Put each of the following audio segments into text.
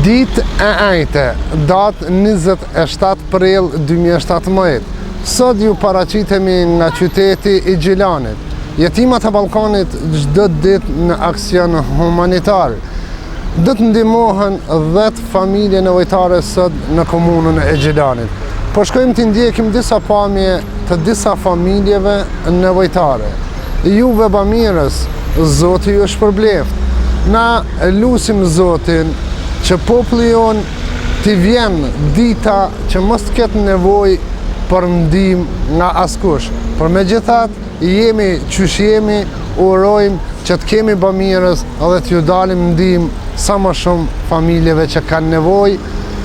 Ditë e ejte, datë 27 prill 2017. Sot ju paraqitemi nga qyteti i Gjilanit. Jetimat e Ballkanit çdo ditë në aksion humanitar. Do të ndihmohen 10 familje nevojtare sot në komunën e Gjilanit. Po shkojmë të ndjekim disa pamje të disa familjeve nevojtare. Juve bamirës, Zoti ju shpërbleft. Na lusim Zotin që populli jon t'i vjen dita që mos ketë nevojë për ndihmë nga askush. Por megjithatë jemi qysh jemi, urojmë që të kemi bamirës edhe t'ju dalim ndihmë sa më shumë familjeve që kanë nevojë.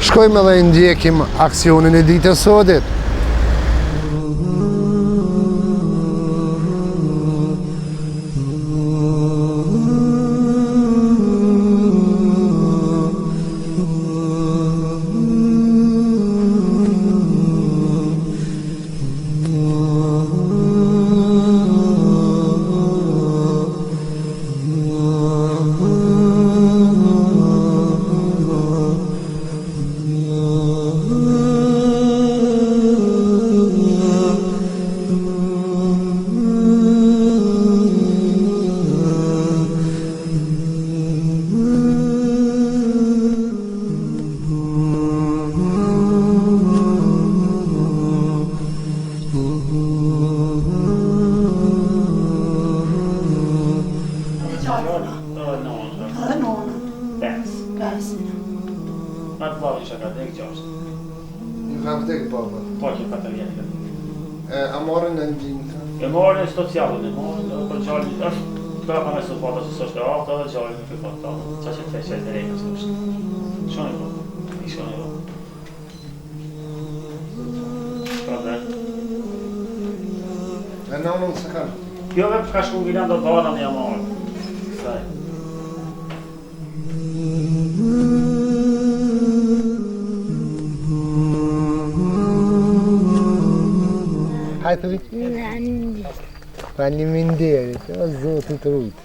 Shkojmë edhe ndjekim aksionin e ditës sotit. Atë babi që ka dek gjashtë. Ju ka vdek baba? Po që ka të vjetë. A morën në ndihmë? E morën socialin, e morën për gjallin, është prapa me sopata që s'është e aftë edhe gjallin në këtë fatë. Qa që të feqet e rejkës është. Shone po, i shone po. Pra dhe. E nanën se kanë? Jo vetë ka shku vilan do bana me jamarë. Kësaj. Hajtë vi? Faleminderit, o Zoti të rujtë.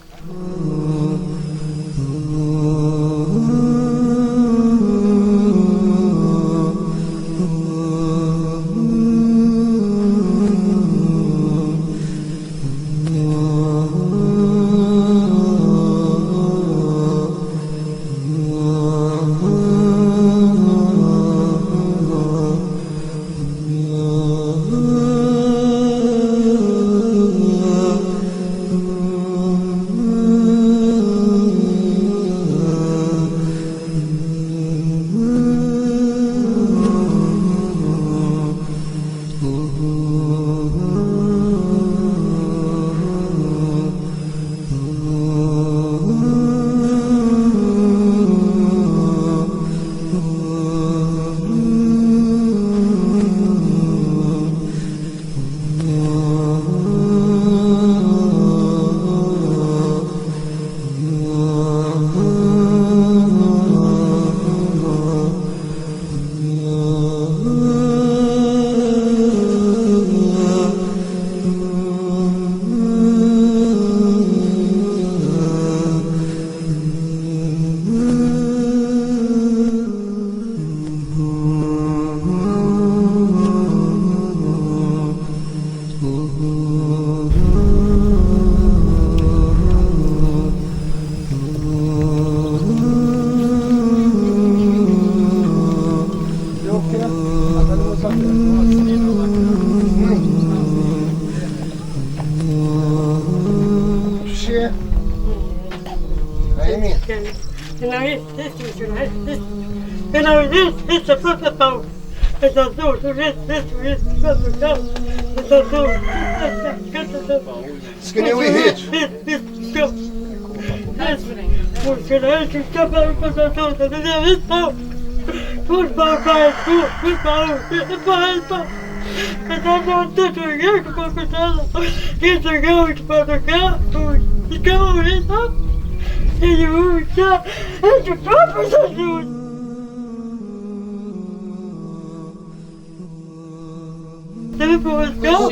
S'keni ujë hiç?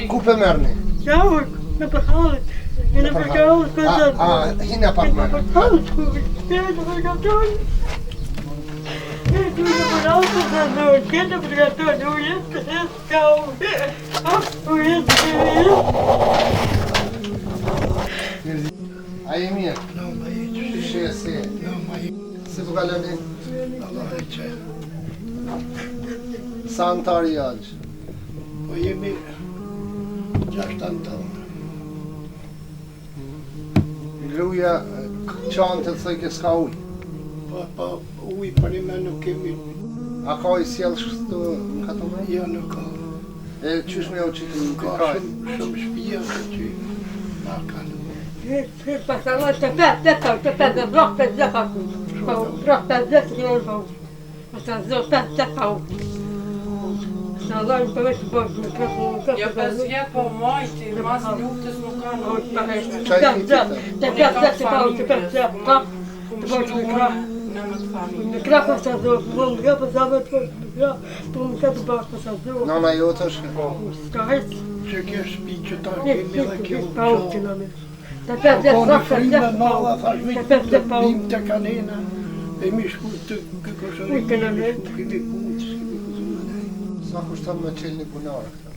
Ku pe merrni? Gjavër, në përhallit. Në përhallit, hina pak merrni. Në përhallit, A je mirë? Shqe si? Si po kaloni? Sa anëtar janë? Po jemi 6 anëtar. Gruja qanë të thëj ke s'ka uj? Po uj për ime nuk kemi. A ka i sjellë shkështu në kato me? Jo, nuk ka. E qysh me u qitë në Ka kaj? shumë shpija të që na kanë. Ja 5 vjet po majti, mas luftës nuk kanë Nana jote është? Që kjo shpi që ta kemi dhe kjo qohë. Koni frime madha, thash vëjtë të bim të kanena. E mi shku të këkoshëri, kemi punë, s'kemi kuzume nej. Sa kushton me qelë një punarë këta?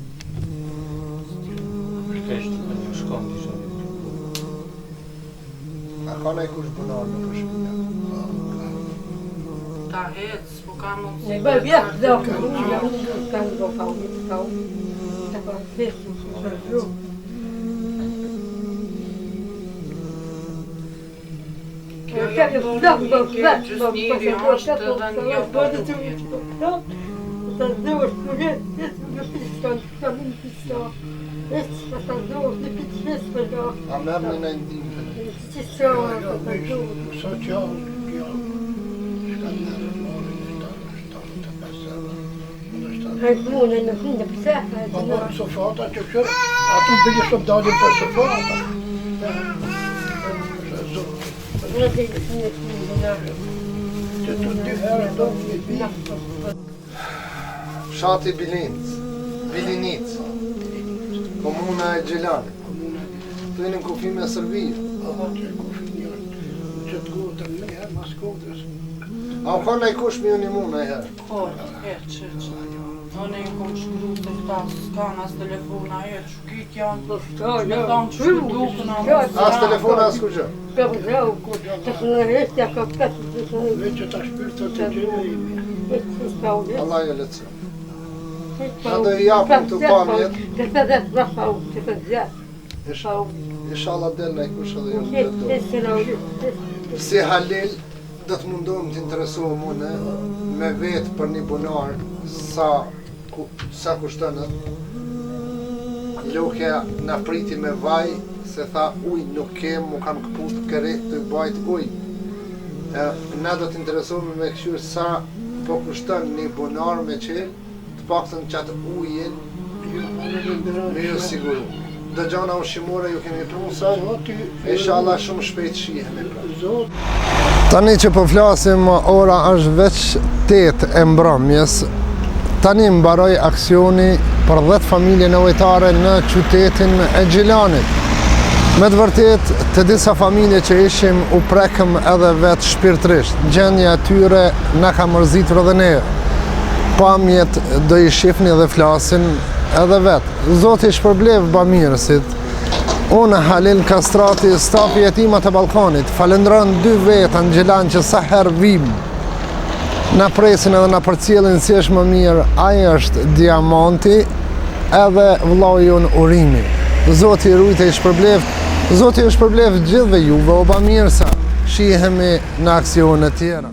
Shpesht të një shkon të shumë. A ka nëj kush punarë në përshpia? ta hec, po ka mundësi. Ne bëj vjetë dhe okë, kanë do kau, të ka festu, të shru. Kjo jetë gjës njëri është dhe një bërë të jetë. Të zdojsh, nuk jetë në piston, të në piston. Të zdojsh, në piston. A mërë në në ndimë? Që shohë, të zdojsh. Social, kjo, shka nërë mori në shtarë të pasërë. Hajtë mune në fundë pësefë. Ma morë sofata që kërë, ato bëgjë shumë dalin për sofata. Në të një fundë nërë. Që të dy herë do një bimë. Fshati Bilinic, komuna e Gjelanit. Të në kufi me Sërbijë. Aha, që e kufi njërë, që të gotën me herë mas kodrës. A u ka në i kush me unë i mu në i herë? Që. Unë e kom shkru të këta, s'kan as telefona e, që kitë janë, me thonë që dukën a As telefona, as kur gjë? Ka vëzau, të shënërështë, ka pëtë të shënërështë. Me që ta shpyrë të gjene e mi. Allah jo letësë. Ka do i japëm të pamjet. Ka të dhe të rafau, që të zjatë. Inshallah del në i kush edhe jo në të do. Si Halil, do të mundohem të interesohem mune me vetë për një bunar sa kushtënët. Lokja në priti me vaj, se tha uj nuk kem, mu kam këput këret të bajt uj. Na do të interesohem me këshur sa po kushtën një bunar me qelë, të paktën qatë ujin me ju siguru. Dë gjana ushqimore ju kemi prunë sa, inshallah shumë shpejt shihemi pra. Tani që po flasim, ora është veç 8 e mbrëmjes. Tani mbaroj aksioni për 10 familje nevojtare në qytetin e Gjelanit. Me të vërtet, të disa familje që ishim u prekëm edhe vetë shpirtrisht. Gjendja tyre na ka mërzitur edhe ne. Pamjet do i shifni dhe flasin edhe vetë. Zoti shpërblev bamirësit. Unë Halil Kastrati, stafi Jetimat e Ballkanit, falendron 2 veta në Gjelan që sa herë vim. Na presin edhe na përcjellin si është më mirë, ai është Diamanti edhe vllau jon Urimi. Zoti i rujtë i shpërblev, Zoti i shpërblev gjithëve juve o bamirësa. Shihemi në aksione tjera.